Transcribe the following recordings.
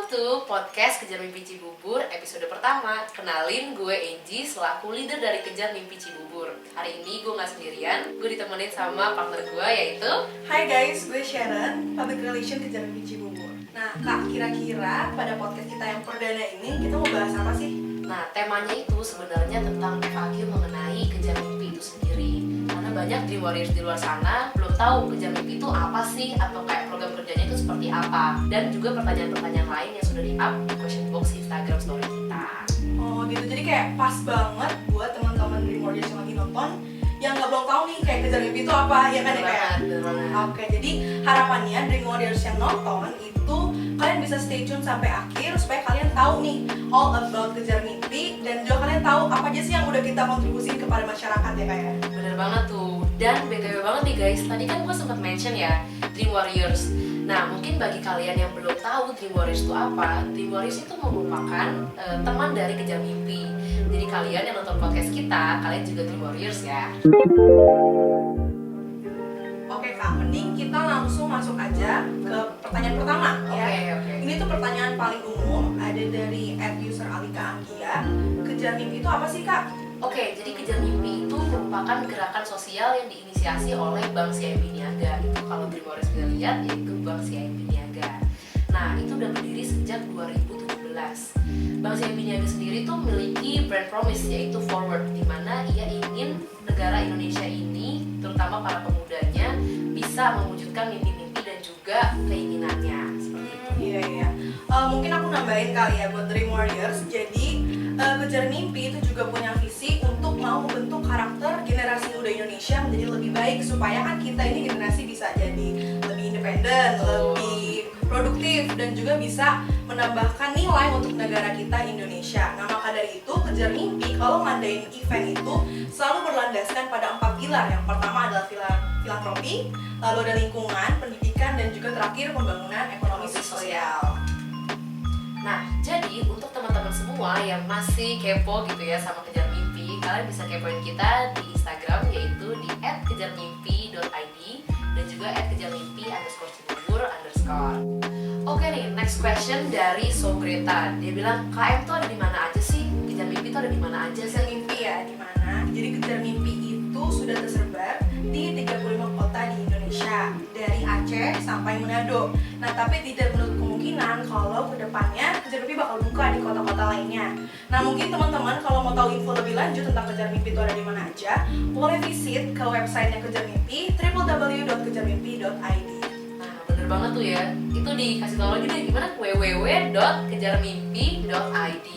to podcast Kejar Mimpi Cibubur episode pertama. Kenalin, gue Angie selaku leader dari Kejar Mimpi Cibubur. Hari ini gue gak sendirian, gue ditemenin sama partner gue yaitu Hai guys, gue Sharon, Public Relation Kejar Mimpi Cibubur. Nah Kak, kira-kira pada podcast kita yang perdana ini kita mau bahas apa sih? Nah, temanya itu sebenarnya tentang FAQ mengenai Kejar Mimpi itu sendiri. Karena banyak Dream Warriors di luar sana belum tahu Kejar Mimpi itu apa sih, atau kayak program kerjanya itu seperti apa. Dan juga pertanyaan-pertanyaan lain yang sudah di-up di question box Instagram story kita. Oh gitu, jadi kayak pas banget buat teman-teman Dream Warriors yang lagi nonton yang nggak belum tahu nih kayak Kejar Mimpi itu apa, ya kan ya kayak? Oke, jadi harapannya Dream Warriors yang nonton itu kalian bisa stay tune sampai akhir supaya kalian tahu nih all about Kejar Mimpi dan juga kalian tahu apa aja sih yang udah kita kontribusi kepada masyarakat ya kayak. Bener banget tuh. Dan BTW banget nih guys, tadi kan gue sempat mention ya Dream Warriors. Nah, mungkin bagi kalian yang belum tahu Dream Warriors itu apa, Dream Warriors itu merupakan teman dari Kejar Mimpi. Jadi kalian yang nonton podcast kita, kalian juga Dream Warriors ya. Oke Kak, mending kita langsung masuk aja ke pertanyaan pertama ya. Oke. Ini tuh pertanyaan paling umum, ada dari @user Alika Anggia. Kejar Mimpi itu apa sih Kak? Oke, jadi Kejar Mimpi itu merupakan gerakan sosial yang diinisiasi oleh Bank CIMB Niaga. Itu kalau Dream Warriors bisa lihat, yaitu Bank CIMB Niaga. Nah, itu udah berdiri sejak 2017. Bank CIMB Niaga sendiri tuh memiliki brand promise, yaitu Forward, di mana ia ingin negara Indonesia ini, terutama para pemudanya, bisa mewujudkan mimpi-mimpi dan juga keinginannya. Seperti itu. Iya. Mungkin aku nambahin kali ya buat Dream Warriors. Jadi Kejar Mimpi itu juga punya visi untuk mau membentuk karakter generasi muda Indonesia menjadi lebih baik supaya kan kita ini generasi bisa jadi lebih independen, lebih produktif dan juga bisa menambahkan nilai untuk negara kita Indonesia. Nah maka dari itu Kejar Mimpi kalau ngadain event itu selalu berlandaskan pada 4 pilar. Yang pertama adalah pilar filantropi, lalu ada lingkungan, pendidikan dan juga terakhir pembangunan ekonomi sosial. Nah, jadi untuk teman-teman semua yang masih kepo gitu ya sama Kejar Mimpi, kalian bisa kepoin kita di Instagram yaitu di @kejarmimpi.id dan juga @kejarmimpi_cibubur_. Oke nih, next question dari Sogreta. Dia bilang, KM tuh ada di mana aja sih? Kejar Mimpi tuh ada di mana aja Kejar sih? Mimpi ya, di mana? Jadi Kejar Mimpi itu sudah tersebar di 35 kota di Indonesia, dari Aceh sampai Manado. Nah, tapi tidak menutup kemungkinan kalau kedepannya Kejar Mimpi bakal buka di kota-kota lainnya. Nah, mungkin teman-teman kalau mau tahu info lebih lanjut tentang Kejar Mimpi itu ada di mana aja, boleh visit ke websitenya Kejar Mimpi, www.kejarmimpi.id. Nah, bener banget tuh ya. Itu dikasih tahu lagi deh gimana, www.kejarmimpi.id.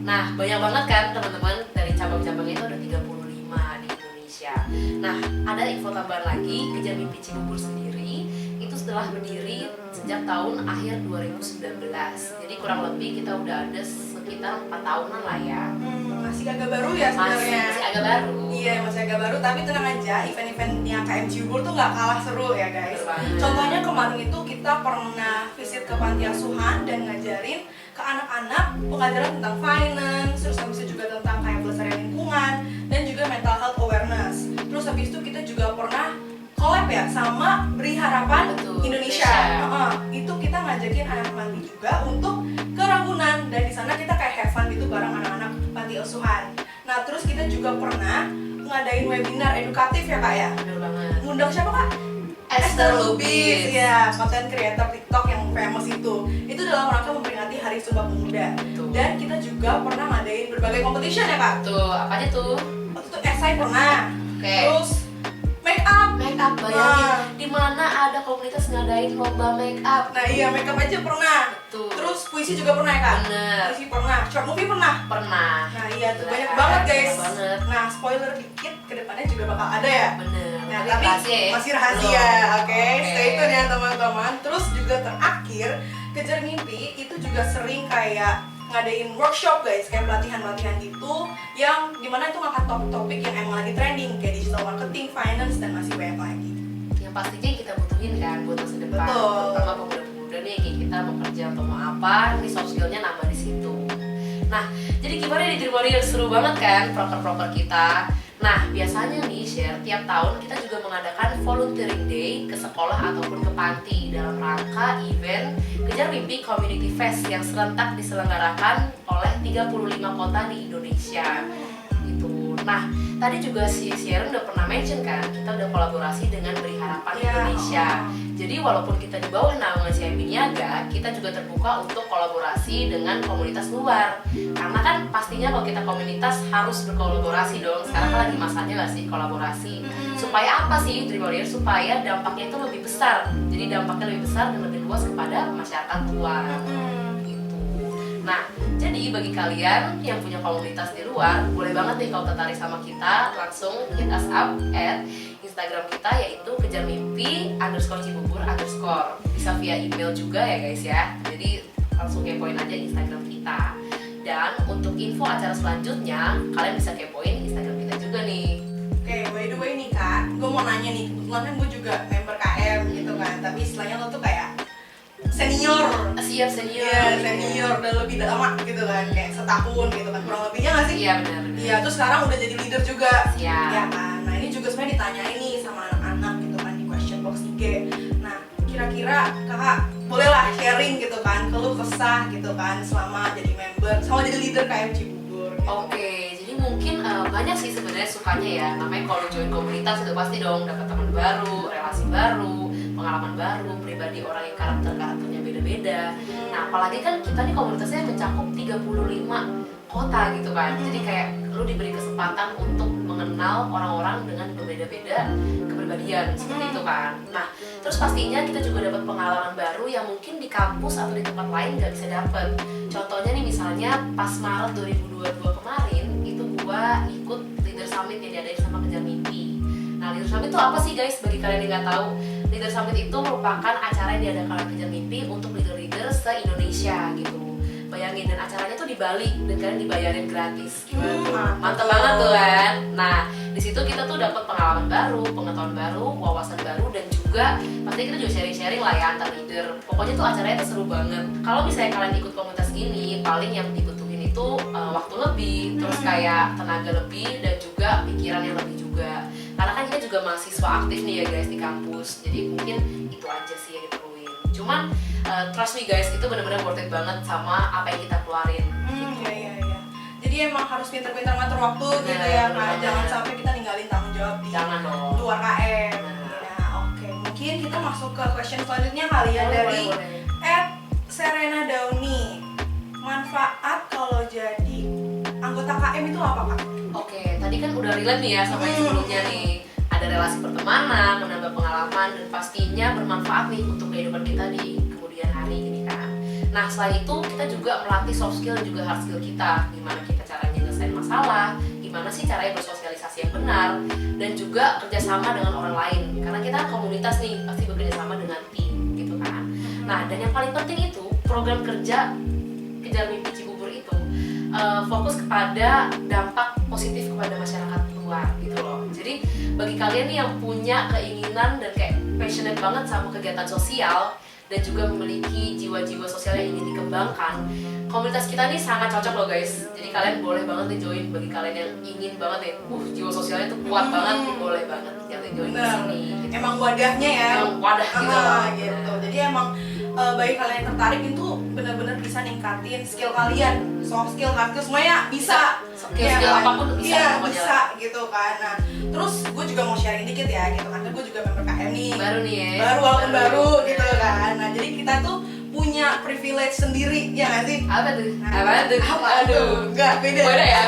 Nah, banyak banget kan teman-teman, dari cabang-cabangnya itu ada 35 di Indonesia. Nah, ada info tambahan lagi, Kejar Mimpi Cibubur sendiri itu setelah berdiri sejak tahun akhir 2019. Jadi kurang lebih kita udah ada sekitar 4 tahunan lah ya. Masih agak baru ya sebenarnya. Masih agak baru. Iya, masih agak baru, tapi tenang aja, event-eventnya KM Cibubur tuh nggak kalah seru ya guys. Contohnya kemarin itu kita pernah visit ke panti asuhan dan ngajarin ke anak-anak pengajaran tentang finance, terus habis itu juga tentang kayak pelestarian lingkungan dan juga mental health awareness. Terus habis itu kita juga pernah collab ya sama Beri Harapan Indonesia. Itu kita ngajakin anak panti juga untuk ke Ragunan dan di sana kita kayak have fun gitu bareng anak-anak panti asuhan. Nah, terus kita juga pernah ngadain webinar edukatif ya Kak ya. Bener banget. Ngundang siapa Kak? Esther Lubis. Ya, konten creator TikTok yang famous itu. Itu dalam rangka memperingati Hari Sumpah Pemuda. Betul. Dan kita juga pernah ngadain berbagai competition ya Kak. Tuh, apa aja tuh? Waktu itu esai pernah. Oke. Terus make up. Bayangin, di mana ada komunitas ngadain lomba make up. Nah iya, make up aja pernah. Tuh. Terus puisi juga pernah ya Kak? Bener. Puisi pernah, short movie pernah. Pernah. Nah iya tuh, banyak Bener. banget guys. Banyak banget. Nah spoiler dikit, kedepannya juga bakal ada ya. Bener. Nah Tapi tapi rahasia ya? masih rahasia, Belum. oke? Stay tune ya teman-teman. Terus juga terakhir, Kejar Mimpi itu juga sering kayak ngadain workshop guys, kayak pelatihan-pelatihan gitu yang dimana itu ngangkat topik-topik yang emang lagi trending kayak digital marketing, finance, dan masih banyak lagi. Yang pastinya kita butuhin kan buat masa depan. Betul. Terutama pemuda-pemuda nih kayak kita mau kerja atau mau apa, ini soft skillnya nambah di situ. Nah, jadi gimana di Dream Warriors, seru banget kan proker-proker kita. Nah, biasanya nih share tiap tahun kita juga juga mengadakan volunteering day ke sekolah ataupun ke panti dalam rangka event Kejar Mimpi Community Fest yang serentak diselenggarakan oleh 35 kota di Indonesia. Gitu. Nah, tadi juga si Sharon udah pernah mention kan, kita udah kolaborasi dengan Beri Harapan Indonesia. Jadi walaupun kita di bawah naungan CIMB Niaga, kita juga terbuka untuk kolaborasi dengan komunitas luar. Karena kan pastinya kalau kita komunitas harus berkolaborasi dong. Sekarang kan lagi masanya nggak sih kolaborasi. Supaya apa sih Dream Warrior? Supaya dampaknya itu lebih besar. Jadi dampaknya lebih besar dan lebih luas kepada masyarakat luar. Nah, jadi bagi kalian yang punya komunitas di luar, boleh banget nih kalau tertarik sama kita, langsung hit us up at Instagram kita yaitu kejarmimpi_cibubur_. Bisa via email juga ya guys ya. Jadi langsung kepoin aja Instagram kita. Dan untuk info acara selanjutnya, kalian bisa kepoin Instagram kita juga nih. Oke, by the way nih Kak, gue mau nanya nih, kebetulan kan gue juga member KM gitu kan, tapi istilahnya lo tuh kayak senior. Siap senior. Iya, senior dan lebih lama gitu kan, kayak setahun gitu kan, kurang lebihnya nggak sih? Iya benar. Iya, terus sekarang udah jadi leader juga. Siap. Iya kan. Nah ini juga sebenarnya ditanyain nih sama anak-anak gitu kan di question box IG. Nah kira-kira kakak bolehlah sharing gitu kan, keluh kesah gitu kan selama jadi member, sama jadi leader KM Cibubur. Gitu. Oke, jadi mungkin banyak sih sebenarnya sukanya ya. Namanya kalau join komunitas itu pasti dong dapat teman baru, relasi baru, pengalaman baru, pribadi orang yang karakternya beda-beda. Nah, apalagi kan kita nih komunitasnya mencakup 35 kota gitu kan. Jadi kayak lu diberi kesempatan untuk mengenal orang-orang dengan berbeda-beda kepribadian seperti itu kan. Nah, terus pastinya kita juga dapat pengalaman baru yang mungkin di kampus atau di tempat lain nggak bisa dapet. Contohnya nih misalnya pas Maret 2022 kemarin itu gua ikut Leader Summit yang diadain sama Kejar Mimpi. Nah, Leader Summit itu apa sih guys? Bagi kalian yang nggak tahu, Leader Summit itu merupakan acara yang diadakan oleh Kejar Mimpi untuk leader-leader se-Indonesia gitu. Bayangin, dan acaranya tuh di Bali dan kalian dibayarin gratis. Mantap banget tuh kan. Nah, di situ kita tuh dapat pengalaman baru, pengetahuan baru, wawasan baru, dan juga pasti kita juga sharing-sharing lah ya antar leader. Pokoknya tuh acaranya tuh seru banget. Kalau misalnya kalian ikut komunitas gini, paling yang dibutuhin itu waktu lebih, terus kayak tenaga lebih dan juga pikiran yang lebih juga. Karena kan kita juga mahasiswa aktif nih ya guys di kampus. Jadi mungkin itu aja sih yang diperluin. Cuman trust me guys, itu benar-benar worth it banget sama apa yang kita keluarin. Iya. Jadi emang harus pintar-pintar ngatur waktu gitu ya Kak. Jangan sampai kita ninggalin tanggung jawab di luar KM. Nah, oke. Mungkin kita masuk ke question selanjutnya kali ya dari @Serena Dauni. Manfaat kalau jadi anggota KM itu apa Kak? Oke, tadi kan udah relate nih ya sama yang sebelumnya nih. Ada relasi pertemanan, menambah pengalaman, dan pastinya bermanfaat nih untuk kehidupan kita di kemudian hari ini kan. Nah, selain itu kita juga melatih soft skill dan juga hard skill kita. Gimana kita caranya nyelesain masalah, gimana sih caranya bersosialisasi yang benar, dan juga kerjasama dengan orang lain. Karena kita komunitas nih, pasti bekerjasama dengan tim gitu kan. Nah, dan yang paling penting itu program kerja Kejar Mimpi Cibubur itu fokus kepada dampak positif kepada masyarakat luar gitu loh. Jadi bagi kalian nih yang punya keinginan dan kayak passionate banget sama kegiatan sosial dan juga memiliki jiwa-jiwa sosial yang ingin dikembangkan, komunitas kita nih sangat cocok loh guys. Jadi kalian boleh banget nih join. Bagi kalian yang ingin banget nih, jiwa sosialnya tuh kuat banget, boleh banget yang join di sini. Gitu. Emang wadahnya ya. Emang wadah gitu loh. Gitu. Jadi emang bagi kalian yang tertarik itu benar-benar bisa ningkatin skill kalian, soft skill, hard skill semuanya bisa. Skill kan? apapun bisa. Iya, bisa gitu kan. Nah, terus gue juga mau sharing dikit ya gitu kan. Gue juga member KM nih. Baru nih ya. Baru walaupun baru gitu kan. Nah, jadi kita tuh punya privilege sendiri, ya nggak sih? Apa tuh? Nah, Apa tuh? Aduh, nggak beda. Beda ya,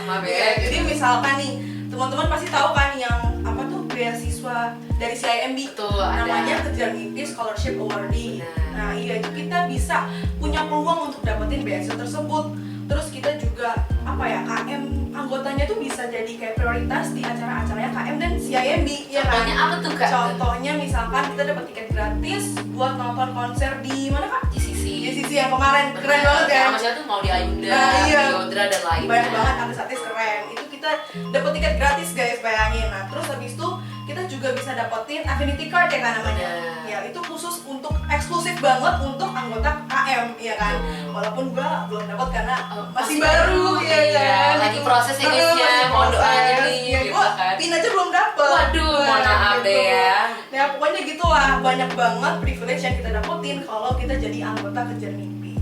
maaf ya. Jadi misalkan nih, teman-teman pasti tahu kan yang apa tuh beasiswa dari CIMB. Betul, namanya Kejar Mimpi Scholarship Awardee. Nah, iya itu kita bisa punya peluang untuk dapetin beasiswa tersebut. Terus kita juga apa ya, KM anggotanya tuh bisa jadi kayak prioritas di acara-acaranya KM dan CIMB, ya kan? Contohnya apa tuh Kak? Contohnya misalkan kita dapat tiket gratis buat nonton konser di mana Kak? GCC yang kemarin. Keren banget ya. Maksudnya tuh mau di Ayunda, Iya. di Yondra dan lainnya. Banyak banget artis-artis keren. Itu kita dapat tiket gratis guys, bayangin. Nah, terus habis itu kita juga bisa dapetin affinity card ya kan namanya. Ya itu khusus untuk eksklusif banget untuk anggota KM ya kan. Walaupun gua belum dapat karena masih baru ya kan. Lagi proses Inggrisnya, mohon doanya nih ya, gitu gua kan. pin aja belum dapet. Waduh, mohon maaf gitu. deh ya. Nah pokoknya gitulah, banyak banget privilege yang kita dapetin kalau kita jadi anggota Kejar Mimpi.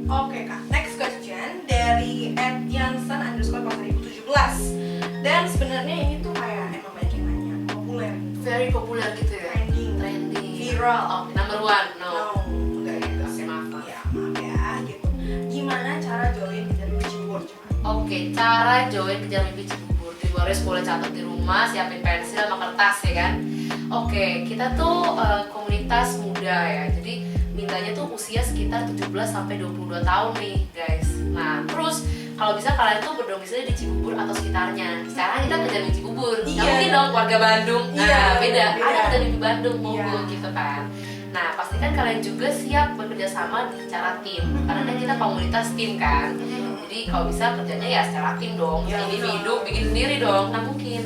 Oke kak, next question dari @yansan_2017. Dan sebenarnya ini tuh kayak emang banyak yang nanya, populer gitu. Very populer gitu ya. Trending. Viral. Oh, number one. No. Enggak gitu. Oke, maaf. Ya, maaf ya gitu. Gimana cara join Kejar Mimpi Cibubur? Oke, cara join Kejar Mimpi Cibubur. Di Boris boleh catat di rumah, siapin pensil sama kertas ya kan. Oke, kita tuh komunitas muda ya. Jadi mintanya tuh usia sekitar 17 sampai 22 tahun nih, guys. Nah, terus kalau bisa kalian tuh berdomisili di Cibubur atau sekitarnya. Sekarang kita Kejar Mimpi Cibubur. Nggak Iya. mungkin dong warga Bandung. Nah, Iya, beda. beda. Ada Kejar Mimpi Bandung, Bogor Iya. gitu kan. Nah, pastikan kalian juga siap bekerja sama secara tim. Karena kan kita komunitas tim kan. Jadi kalau bisa kerjanya ya secara tim dong. Ya, Individu bikin sendiri dong, nggak mungkin.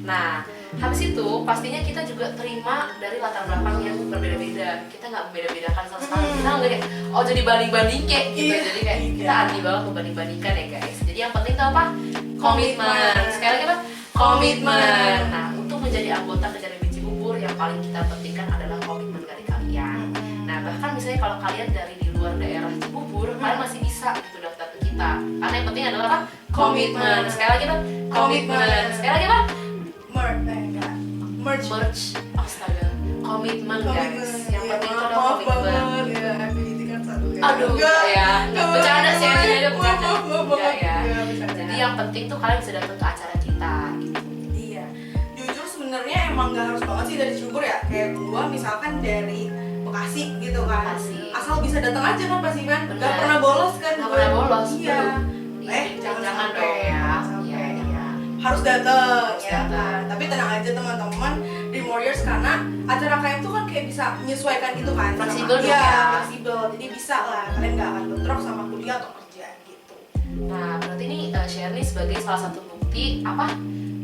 Nah, habis itu pastinya kita juga terima dari latar belakang yang berbeda-beda. Kita nggak membeda-bedakan sama sekali. Kita nggak kayak oh jadi banding-banding kayak gitu. Iya. Jadi kayak Iya. kita anti banget membanding-bandingkan ya guys. Jadi yang penting tuh apa? Komitmen. Komitmen. Sekali lagi apa? Komitmen. Nah, untuk menjadi anggota Kejar Mimpi Cibubur yang paling kita pentingkan adalah komitmen dari kalian. Nah, bahkan misalnya kalau kalian dari di luar daerah Cibubur, kalian masih bisa gitu daftar ke kita. Karena yang penting adalah apa? Komitmen. Sekali lagi apa? Komitmen. Sekali lagi apa? Merch. Astaga. Komitmen guys. Yang penting itu adalah maaf komitmen. banget ya, ability kan satu ya. Aduh, ya. Nggak bercanda sih, ini bercanda. Enggak Ya, ya. Jadi yang penting tuh kalian bisa datang ke acara kita gitu. Iya, jujur sebenarnya emang nggak harus banget sih dari Cibubur ya. Kayak gua misalkan dari Bekasi gitu kan. Bekasi. Asal bisa datang aja kan pasti kan. Benar. Nggak pernah bolos kan. Nggak gua. pernah bolos, Iya. jangan sampai, dong ya. jangan sampai. Iya, iya. Harus datang Harus ya datang. kan. Tapi tenang aja teman-teman, Dream Warriors karena acara KM tuh kan kayak bisa menyesuaikan gitu kan. Fleksibel dong Iya, ya. fleksibel. Jadi bisa lah. Kalian nggak akan bentrok sama kuliah atau kerja gitu. Nah, berarti ini Sherly sebagai salah satu bukti apa?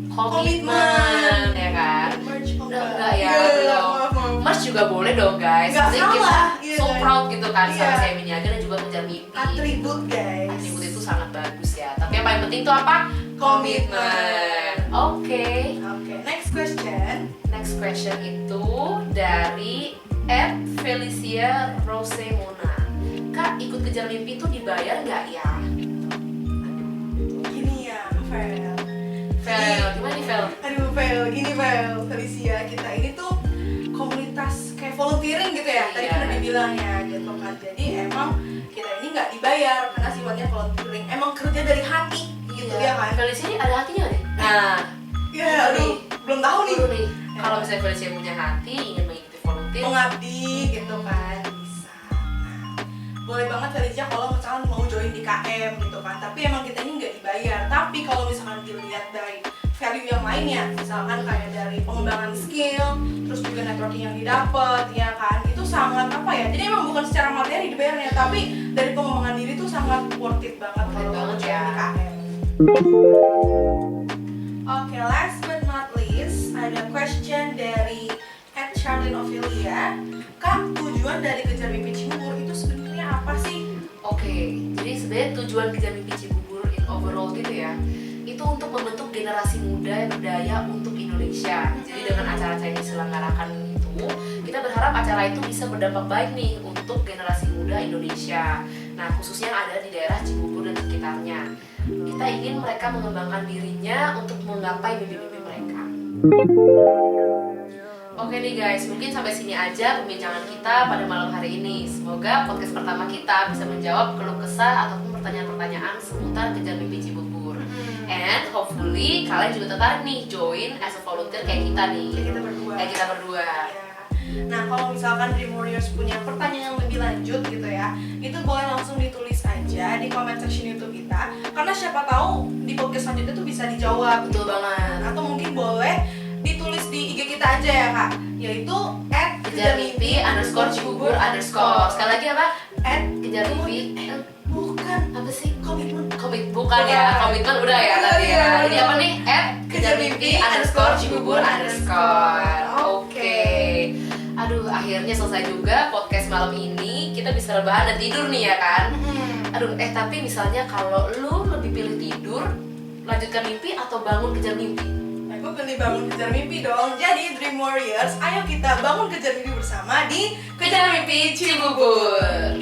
Komitmen. Komitmen, ya kan? Merch Enggak ya, Iya, belum. maaf, maaf. Merch juga boleh dong guys. Nggak Jadi salah, kita iya so kan? proud gitu kan sama Iya. saya Niaga dan juga Kejar Mimpi. Atribut guys. Atribut itu sangat bagus ya. Tapi yang paling penting itu apa? Komitmen. Oke. Oke, next question. Next question itu dari @Felicia Rosemona. Kak, ikut Kejar Mimpi itu dibayar nggak ya? Gini ya, Vel. Vel, gimana nih Vel? Aduh, Vel, gini Vel, Felicia, kita ini tuh komunitas kayak volunteering gitu ya. Tadi Iya. kan udah dibilang ya, gitu kan. Jadi emang kita ini nggak dibayar karena sifatnya volunteering. Emang kerja dari hati, gitu ya kan? Felicia ini ada hatinya nggak deh? Nah, Ya, aduh, belum tahu nih. dulu nih. Ya. Kalau misalnya Felicia punya hati, ingin mengikuti volunteer, Mengabdi gitu kan, bisa. Nah, boleh banget Felicia kalau misalkan mau join di KM gitu kan. Tapi emang kita ini nggak dibayar. Tapi kalau misalkan dilihat dari value yang lainnya, misalkan kayak dari pengembangan skill, terus juga networking yang didapat, ya kan, itu sangat apa ya? Jadi emang bukan secara materi dibayarnya, tapi dari pengembangan diri itu sangat worth it banget Worth it kalau banget join ya. di KM. Oke, last but not least, ada question dari @Charlene_Ophelia. Kak, tujuan dari Kejar Mimpi Cibubur itu sebenarnya apa sih? Oke, jadi sebenarnya tujuan Kejar Mimpi Cibubur in overall gitu ya, itu untuk membentuk generasi muda yang berdaya untuk Indonesia. Jadi dengan acara-acara yang diselenggarakan itu, kita berharap acara itu bisa berdampak baik nih untuk generasi muda Indonesia. Nah, khususnya yang ada di daerah Cibubur dan sekitarnya. Kita ingin mereka mengembangkan dirinya untuk menggapai mimpi-mimpi mereka. Oke nih guys, mungkin sampai sini aja pembincangan kita pada malam hari ini. Semoga podcast pertama kita bisa menjawab keluh kesah ataupun pertanyaan-pertanyaan seputar Kejar Mimpi Cibubur. And hopefully kalian juga tertarik nih join as a volunteer kayak kita nih. Kayak kita berdua. Kayak kita berdua. Ya. Nah, kalau misalkan Dream Warriors punya pertanyaan yang lebih lanjut gitu ya, itu boleh langsung ditulis aja di comment section YouTube kita. Karena siapa tahu di podcast selanjutnya tuh bisa dijawab. Betul banget. Atau mungkin boleh ditulis di IG kita aja ya kak, yaitu @kejarmimpi_cibubur_. Sekali lagi apa? Kejar Mimpi. Bukan, Apa sih? komitmen. Bukan ya, komitmen udah ya tadi ya. Ini apa nih? Kejar Mimpi Cibubur underscore. Oke. Aduh, akhirnya selesai juga podcast malam ini. Kita bisa rebahan dan tidur nih ya kan. Aduh, tapi misalnya kalau lu lebih pilih tidur, lanjutkan mimpi atau bangun kejar mimpi? Aku pilih bangun kejar mimpi dong. Jadi Dream Warriors, ayo kita bangun kejar mimpi bersama di Kejar Mimpi Cibubur.